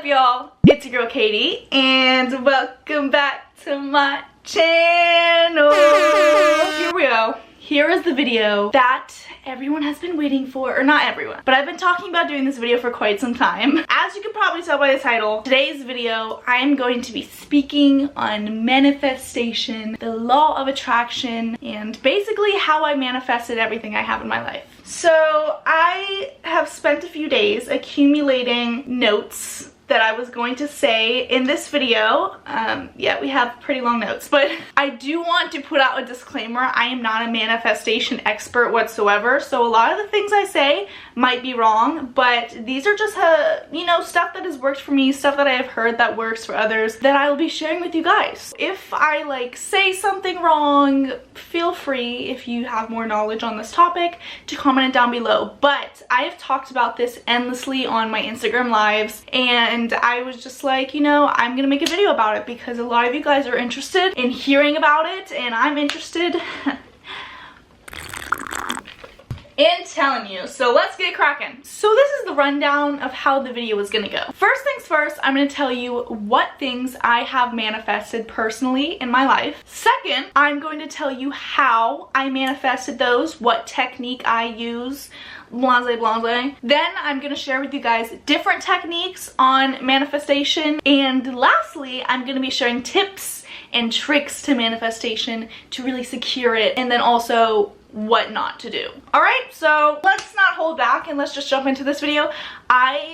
y'all? It's your girl Katie and welcome back to my channel. Here we go. Here is the video that everyone has been waiting for, or not everyone, but I've been talking about doing this video for quite some time. As you can probably tell by the title, today's video, I am going to be speaking on manifestation, the law of attraction, and basically how I manifested everything I have in my life. So I have spent a few days accumulating notes that I was going to say in this video. Yeah, we have pretty long notes, but I do want to put out a disclaimer. I am not a manifestation expert whatsoever, so a lot of the things I say might be wrong, but these are just, you know, stuff that has worked for me, stuff that I have heard that works for others that I will be sharing with you guys. If I like say something wrong, feel free, if you have more knowledge on this topic, to comment it down below. But I have talked about this endlessly on my Instagram lives, and I was just like, you know, I'm gonna make a video about it because a lot of you guys are interested in hearing about it, and I'm interested in telling you. So let's get cracking. So this is the rundown of how the video is gonna go. First things first, I'm gonna tell you what things I have manifested personally in my life. Second, I'm going to tell you how I manifested those, what technique I use, blase blase. Then I'm gonna share with you guys different techniques on manifestation, and lastly I'm gonna be sharing tips and tricks to manifestation to really secure it, and then also what not to do. Alright, so let's not hold back and let's just jump into this video.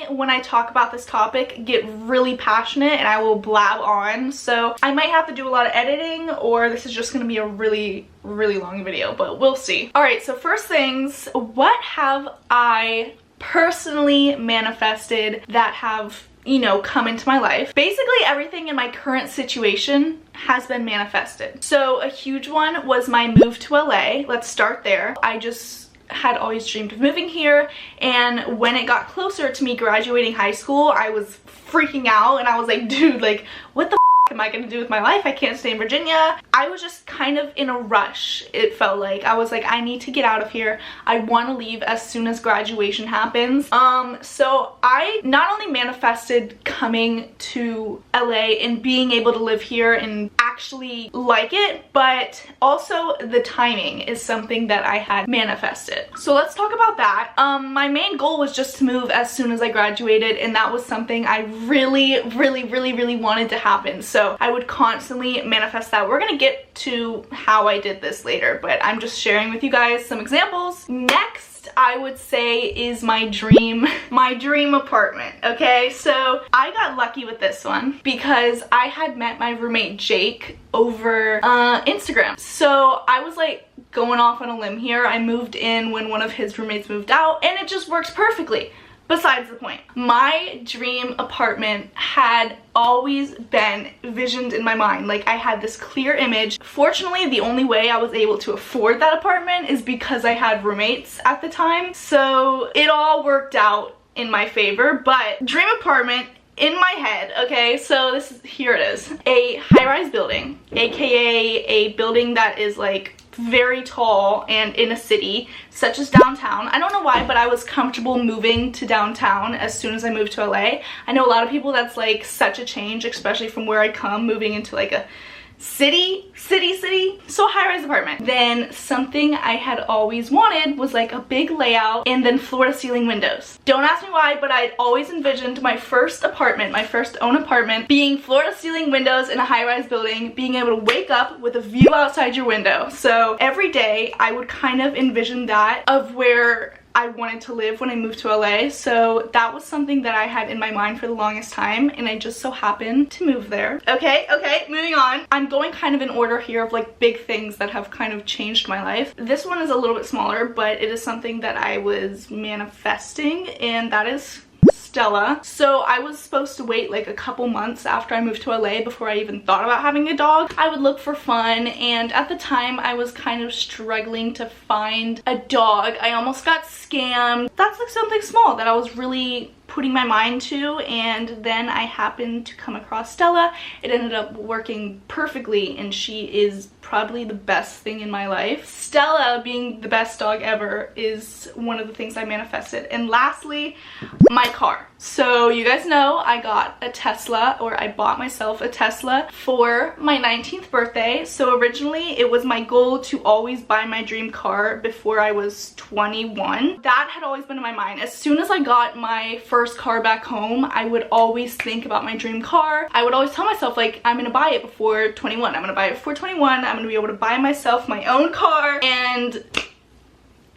When I talk about this topic, get really passionate and I will blab on, so I might have to do a lot of editing, or this is just gonna be a really long video, but we'll see. Alright, so first things, what have I personally manifested that have, you know, come into my life? Basically everything in my current situation has been manifested. So a huge one was my move to LA. Let's start there. I just had always dreamed of moving here, and when it got closer to me graduating high school, I was freaking out and I was like, dude, like what the am I gonna do with my life? I can't stay in Virginia. I was just kind of in a rush, it felt like. I was like, I need to get out of here. I want to leave as soon as graduation happens. So I not only manifested coming to LA and being able to live here and actually like it, but also the timing is something that I had manifested. So let's talk about that. My main goal was just to move as soon as I graduated, and that was something I really wanted to happen. So I would constantly manifest that. We're gonna get to how I did this later, but I'm just sharing with you guys some examples. Next, I would say, is my dream apartment. Okay, so I got lucky with this one because I had met my roommate Jake over Instagram. So I was like going off on a limb here. I moved in when one of his roommates moved out, and it just works perfectly. Besides the point, my dream apartment had always been visioned in my mind. Like, I had this clear image. Fortunately, the only way I was able to afford that apartment is because I had roommates at the time. So it all worked out in my favor. But dream apartment in my head, okay, so here it is. A high-rise building, aka a building that is like very tall and in a city such as downtown. I don't know why, but I was comfortable moving to downtown as soon as I moved to LA. I know a lot of people that's like such a change, especially from where I come, moving into like a city. So high-rise apartment. Then something I had always wanted was like a big layout and then floor-to-ceiling windows. Don't ask me why, but I'd always envisioned my first apartment, my first own apartment, being floor-to-ceiling windows in a high-rise building, being able to wake up with a view outside your window. So every day I would kind of envision that of where I wanted to live when I moved to LA. So that was something that I had in my mind for the longest time, and I just so happened to move there. Okay, moving on. I'm going kind of in order here of like big things that have kind of changed my life. This one is a little bit smaller, but it is something that I was manifesting, and that is Stella. So I was supposed to wait like a couple months after I moved to LA before I even thought about having a dog. I would look for fun, and at the time I was kind of struggling to find a dog. I almost got scammed. That's like something small that I was really putting my mind to, and then I happened to come across Stella. It ended up working perfectly, and she is probably the best thing in my life. Stella being the best dog ever is one of the things I manifested. And lastly, my car. So you guys know I got a Tesla, or I bought myself a Tesla for my 19th birthday. So originally it was my goal to always buy my dream car before I was 21. That had always been in my mind. As soon as I got my first car back home, I would always think about my dream car. I would always tell myself, like, I'm gonna buy it before 21. I'm gonna buy it before 21. I'm gonna be able to buy myself my own car. And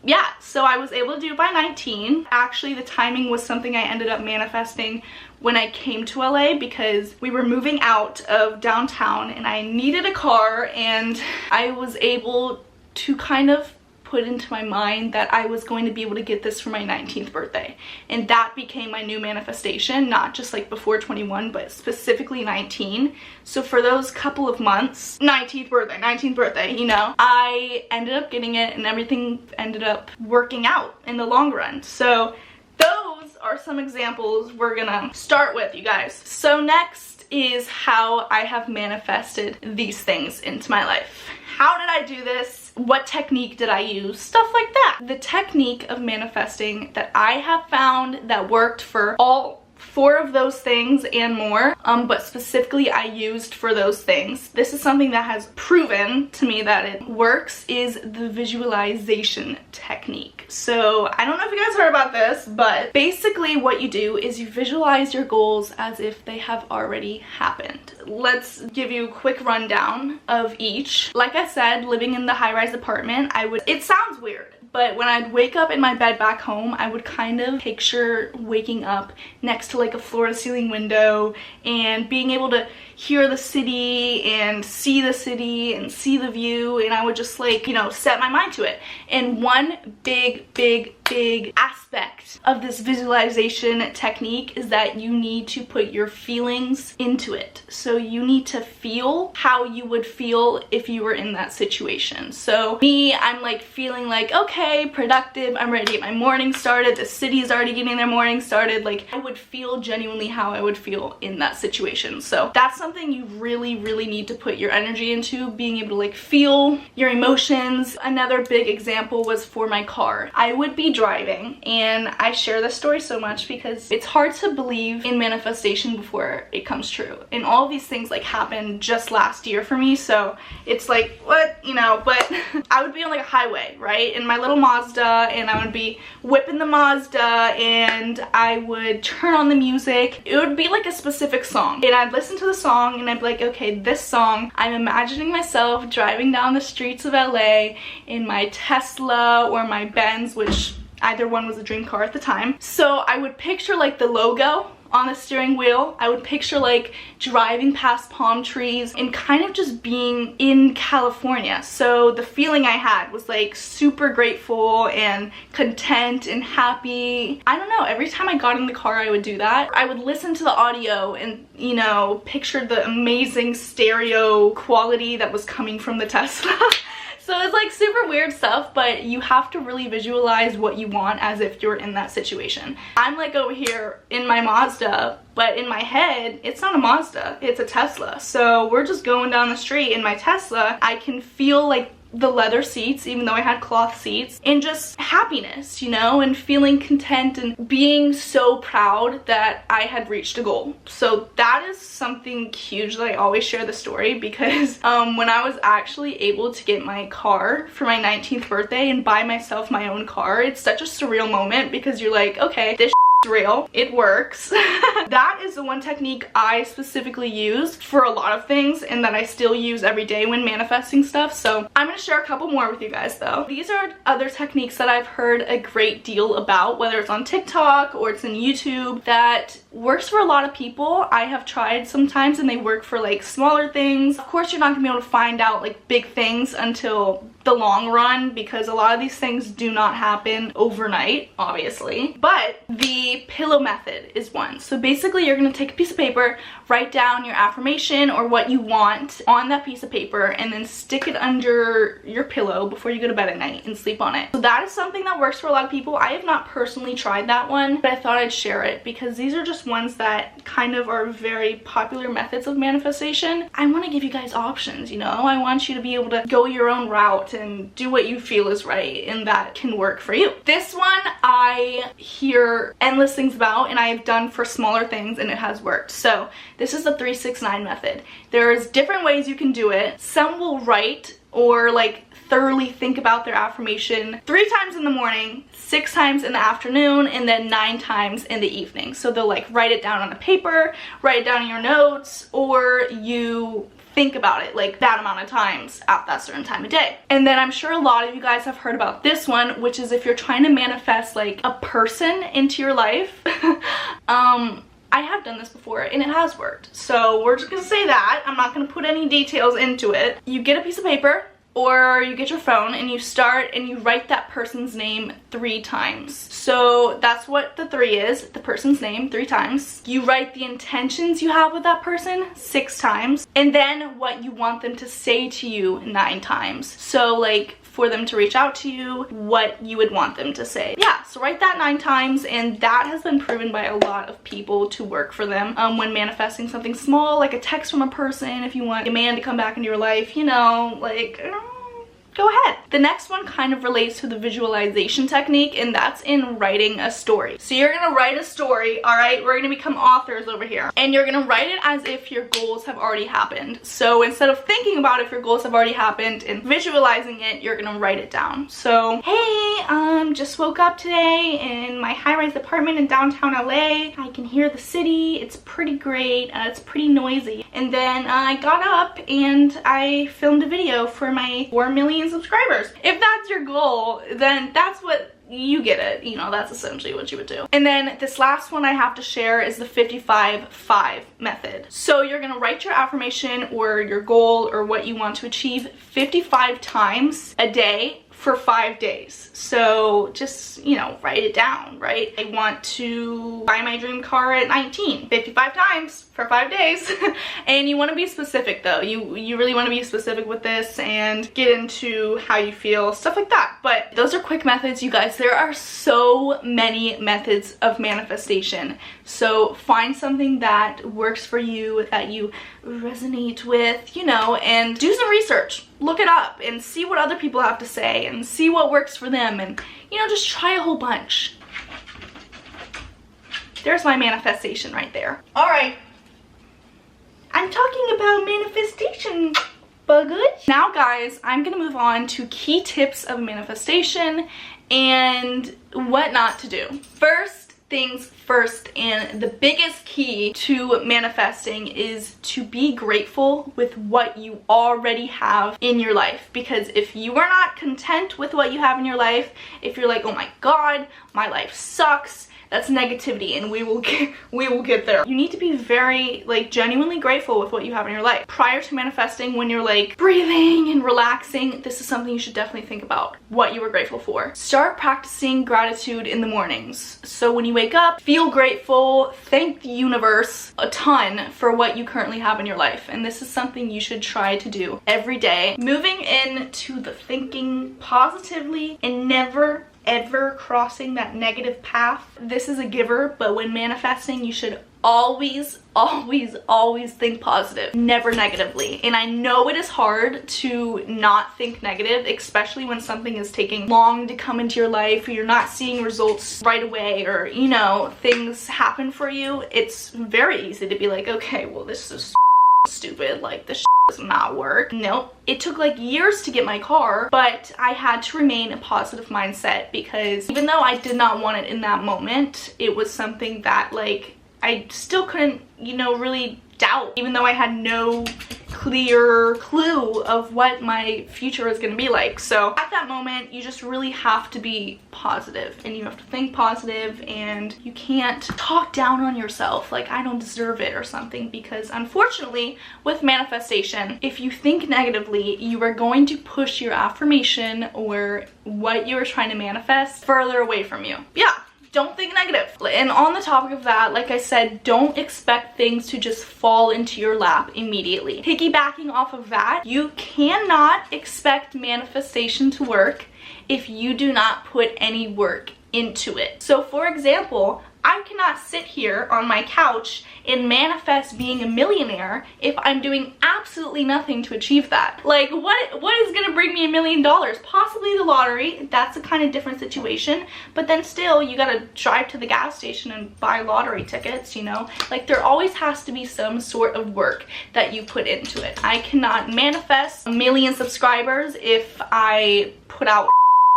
yeah, so I was able to do it by 19. Actually, the timing was something I ended up manifesting when I came to LA, because we were moving out of downtown and I needed a car, and I was able to kind of put into my mind that I was going to be able to get this for my 19th birthday. And that became my new manifestation, not just like before 21, but specifically 19. So for those couple of months, 19th birthday, you know, I ended up getting it and everything ended up working out in the long run. So those are some examples we're gonna start with, you guys. So next is how I have manifested these things into my life. How did I do this? What technique did I use? Stuff like that. The technique of manifesting that I have found that worked for all 4 of those things and more, but specifically I used for those things. This is something that has proven to me that it works, is the visualization technique. So I don't know if you guys heard about this, but basically what you do is you visualize your goals as if they have already happened. Let's give you a quick rundown of each. Like I said, living in the high-rise apartment, it sounds weird, but when I'd wake up in my bed back home, I would kind of picture waking up next to like a floor-to-ceiling window and being able to hear the city and see the view, and I would just, like, you know, set my mind to it. And one big aspect of this visualization technique is that you need to put your feelings into it. So you need to feel how you would feel if you were in that situation. So me, I'm like feeling like, okay, productive, I'm ready to get my morning started, the city is already getting their morning started. Like, I would feel genuinely how I would feel in that situation. So that's something you really need to put your energy into, being able to like feel your emotions. Another big example was for my car. I would be driving, and I share this story so much because it's hard to believe in manifestation before it comes true. And all of these things like happened just last year for me, so it's like, what, you know, but I would be on like a highway, right, in my little Mazda, and I would be whipping the Mazda, and I would turn on the music. It would be like a specific song, and I'd listen to the song and I'd be like, okay, this song, I'm imagining myself driving down the streets of LA in my Tesla or my Benz, which either one was a dream car at the time. So I would picture like the logo on the steering wheel. I would picture like driving past palm trees and kind of just being in California. So the feeling I had was like super grateful and content and happy. I don't know, every time I got in the car I would do that. I would listen to the audio and, you know, picture the amazing stereo quality that was coming from the Tesla. So it's like super weird stuff, but you have to really visualize what you want as if you're in that situation. I'm like over here in my Mazda, but in my head, it's not a Mazda, it's a Tesla. So we're just going down the street in my Tesla. I can feel like the leather seats, even though I had cloth seats, and just happiness, you know, and feeling content and being so proud that I had reached a goal. So that is something huge that I always share the story, because when I was actually able to get my car for my 19th birthday and buy myself my own car, it's such a surreal moment, because you're like, okay, this real, it works. That is the one technique I specifically used for a lot of things and that I still use every day when manifesting stuff. So I'm gonna share a couple more with you guys though. These are other techniques that I've heard a great deal about, whether it's on TikTok or it's in YouTube, that works for a lot of people. I have tried sometimes and they work for like smaller things. Of course, you're not gonna be able to find out like big things until the long run, because a lot of these things do not happen overnight, obviously. But the pillow method is one. So basically you're going to take a piece of paper, write down your affirmation or what you want on that piece of paper, and then stick it under your pillow before you go to bed at night and sleep on it. So that is something that works for a lot of people. I have not personally tried that one, but I thought I'd share it because these are just ones that kind of are very popular methods of manifestation. I want to give you guys options, you know? I want you to be able to go your own route and do what you feel is right and that can work for you. This one I hear endless things about, and I've done for smaller things and it has worked. So this is the 3-6-9 method. There's different ways you can do it. Some will write or like thoroughly think about their affirmation 3 times in the morning, 6 times in the afternoon, and then 9 times in the evening. So they'll like write it down on a paper, write it down in your notes, or you think about it like that amount of times at that certain time of day. And then I'm sure a lot of you guys have heard about this one, which is if you're trying to manifest like a person into your life. I have done this before and it has worked. So we're just gonna say that. I'm not gonna put any details into it. You get a piece of paper, or you get your phone and you start and you write that person's name 3 times. So that's what the 3 is, the person's name 3 times. You write the intentions you have with that person 6 times, and then what you want them to say to you 9 times. So like for them to reach out to you, what you would want them to say. Yeah, so write that 9 times, and that has been proven by a lot of people to work for them when manifesting something small, like a text from a person, if you want a man to come back into your life, you know, like, go ahead. The next one kind of relates to the visualization technique, and that's in writing a story. So you're gonna write a story, all right? We're gonna become authors over here. And you're gonna write it as if your goals have already happened. So instead of thinking about if your goals have already happened and visualizing it, you're gonna write it down. So, hey, just woke up today in my high-rise apartment in downtown LA. I can hear the city. It's pretty great. It's pretty noisy. And then I got up and I filmed a video for my 4 million subscribers. If that's your goal, then that's what you get it. You know, that's essentially what you would do. And then this last one I have to share is the 55-5 method. So you're gonna write your affirmation or your goal or what you want to achieve 55 times a day for 5 days. So just, you know, write it down, right? I want to buy my dream car at 19, 55 times for 5 days. And you want to be specific though. You really want to be specific with this and get into how you feel, stuff like that. But those are quick methods, you guys. There are so many methods of manifestation. So find something that works for you, that you resonate with, you know, and do some research. Look it up and see what other people have to say and see what works for them, and, you know, just try a whole bunch. There's my manifestation right there. All right. I'm talking about manifestation, bugage. Now, guys, I'm gonna move on to key tips of manifestation and what not to do. First things first, and the biggest key to manifesting is to be grateful with what you already have in your life. Because if you are not content with what you have in your life, if you're like, oh my god, my life sucks, that's negativity, and we will get there. You need to be very, like, genuinely grateful with what you have in your life. Prior to manifesting, when you're like breathing and relaxing, this is something you should definitely think about, what you were grateful for. Start practicing gratitude in the mornings. So when you wake up, feel grateful, thank the universe a ton for what you currently have in your life. And this is something you should try to do every day. Moving into the thinking positively and never ever crossing that negative path. This is a giver, but when manifesting, you should always think positive, never negatively. And I know it is hard to not think negative, especially when something is taking long to come into your life, or you're not seeing results right away, or, you know, things happen for you. It's very easy to be like, okay, well, this is stupid, like this does not work. Nope. It took like years to get my car, but I had to remain a positive mindset, because even though I did not want it in that moment, it was something that, like, I still couldn't, you know, really doubt, even though I had no clear clue of what my future is going to be like. So at that moment, you just really have to be positive, and you have to think positive, and you can't talk down on yourself like I don't deserve it or something, because unfortunately with manifestation, if you think negatively, you are going to push your affirmation or what you are trying to manifest further away from you. Yeah. Don't think negative. And on the topic of that, like I said, don't expect things to just fall into your lap immediately. Piggybacking off of that, you cannot expect manifestation to work if you do not put any work into it. So for example, I cannot sit here on my couch and manifest being a millionaire if I'm doing absolutely nothing to achieve that. Like, what is gonna bring me $1 million? Possibly the lottery. That's a kind of different situation, but then still you gotta drive to the gas station and buy lottery tickets, you know? Like, there always has to be some sort of work that you put into it. I cannot manifest 1 million subscribers if I put out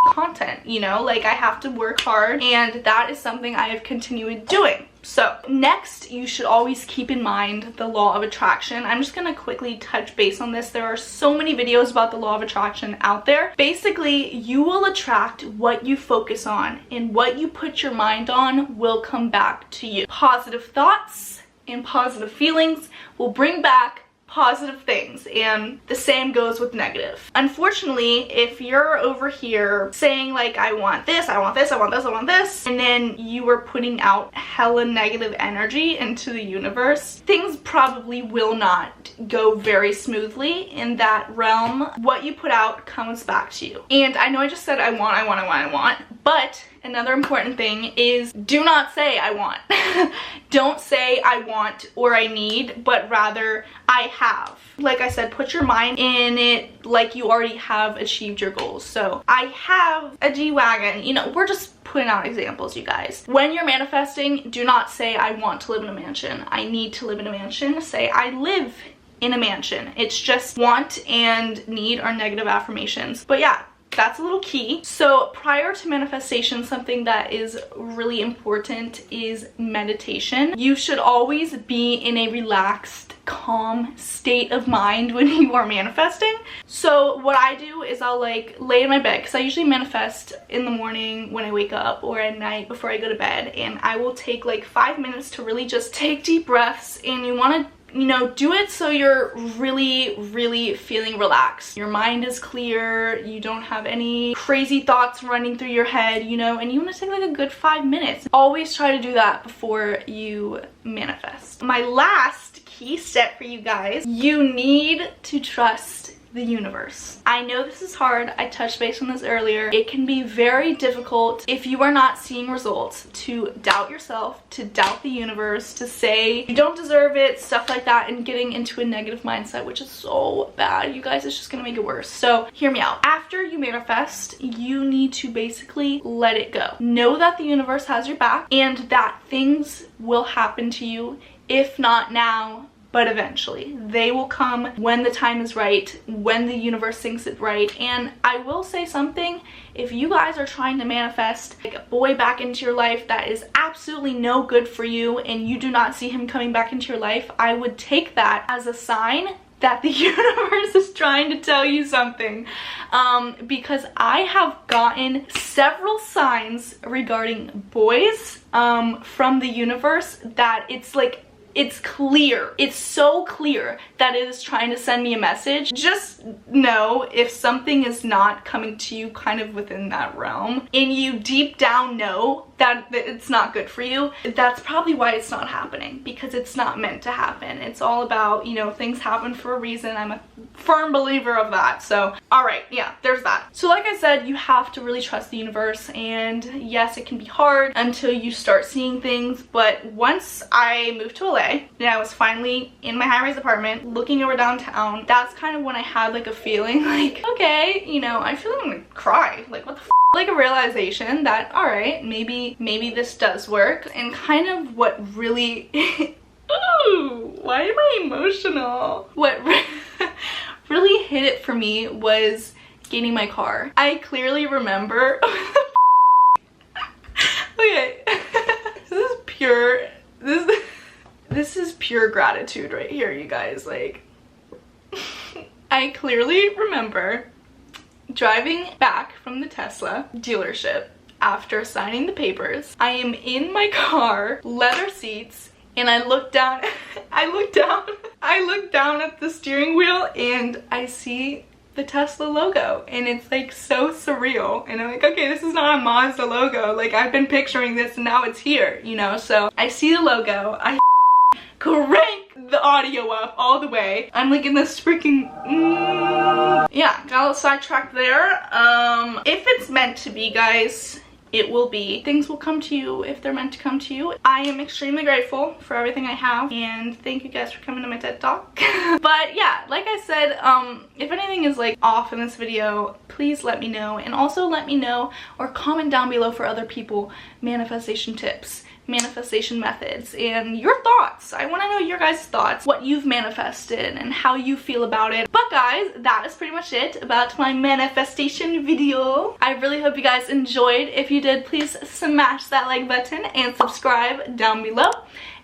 content, you know? Like, I have to work hard, and that is something I have continued doing. So next, you should always keep in mind the law of attraction. I'm just gonna quickly touch base on this. There are so many videos about the law of attraction out there. Basically, you will attract what you focus on, and what you put your mind on will come back to you. Positive thoughts and positive feelings will bring back positive things, and the same goes with negative. Unfortunately, if you're over here saying like, I want this, I want this, I want this, I want this, and then you are putting out hella negative energy into the universe, things probably will not go very smoothly in that realm. What you put out comes back to you. And I know I just said I want, but another important thing is, do not say I want. Don't say I want or I need, but rather I have. Like I said, put your mind in it like you already have achieved your goals. So I have a G-Wagon. You know, we're just putting out examples, you guys. When you're manifesting, do not say I want to live in a mansion. I need to live in a mansion. Say I live in a mansion. It's just want and need are negative affirmations. But yeah, that's a little key. So prior to manifestation, something that is really important is meditation. You should always be in a relaxed, calm state of mind when you are manifesting. So what I do is I'll like lay in my bed, because I usually manifest in the morning when I wake up or at night before I go to bed, and I will take like 5 minutes to really just take deep breaths. And you want to, you know, do it so you're really feeling relaxed. Your mind is clear, you don't have any crazy thoughts running through your head, you know, and you want to take like a good 5 minutes. Always try to do that before you manifest. My last key step for you guys, you need to trust the universe. I know this is hard. I touched base on this earlier. It can be very difficult if you are not seeing results to doubt yourself, to doubt the universe, to say you don't deserve it, stuff like that, and getting into a negative mindset, which is so bad, you guys. It's just gonna make it worse. So hear me out. After you manifest, you need to basically let it go. Know that the universe has your back and that things will happen to you, if not now, but eventually. They will come when the time is right, when the universe thinks it right. And I will say something, if you guys are trying to manifest like a boy back into your life that is absolutely no good for you and you do not see him coming back into your life, I would take that as a sign that the universe is trying to tell you something. Because I have gotten several signs regarding boys from the universe that it's like, it's clear. It's so clear that it is trying to send me a message. Just know if something is not coming to you kind of within that realm, and you deep down know that it's not good for you, that's probably why it's not happening, because it's not meant to happen. It's all about, you know, things happen for a reason. I'm a firm believer of that. So, all right, yeah, there's that. So like I said, you have to really trust the universe, and yes, it can be hard until you start seeing things, but once I moved to LA, and I was finally in my high-rise apartment looking over downtown, that's kind of when I had like a feeling like, okay, you know, I feel like I'm gonna cry. Like, what the f? Like a realization that, all right, maybe this does work. And kind of what really ooh, why am I emotional? What really hit it for me was getting my car. I clearly remember okay, this is pure gratitude right here, you guys. Like, I clearly remember driving back from the Tesla dealership after signing the papers. I am in my car, leather seats, and I look down I look down at the steering wheel and I see the Tesla logo, and it's like so surreal, and I'm like, okay, this is not a Mazda logo. Like, I've been picturing this and now it's here, you know? So I see the logo, I crank the audio up all the way. I'm like in this freaking yeah, got a little sidetracked there. If it's meant to be, guys, it will be. Things will come to you if they're meant to come to you. I am extremely grateful for everything I have, and thank you guys for coming to my TED Talk. But yeah, like I said, if anything is like off in this video, please let me know, and also let me know or comment down below for other people manifestation tips, manifestation methods, and your thoughts. I want to know your guys' thoughts, what you've manifested and how you feel about it. But guys, that is pretty much it about my manifestation video. I really hope you guys enjoyed. If you did, please smash that like button and subscribe down below.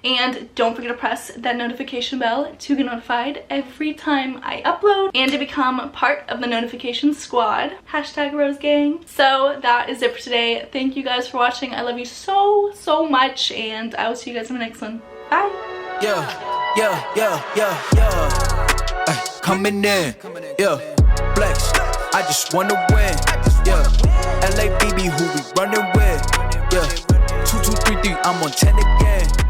And don't forget to press that notification bell to get notified every time I upload and to become part of the notification squad. Hashtag Rose Gang. So that is it for today. Thank you guys for watching. I love you so, so much, and I will see you guys in the next one. Bye. Coming in, flex. I just wanna win, LA BB, who we running with, 2 2 3 3, I'm on 10 again.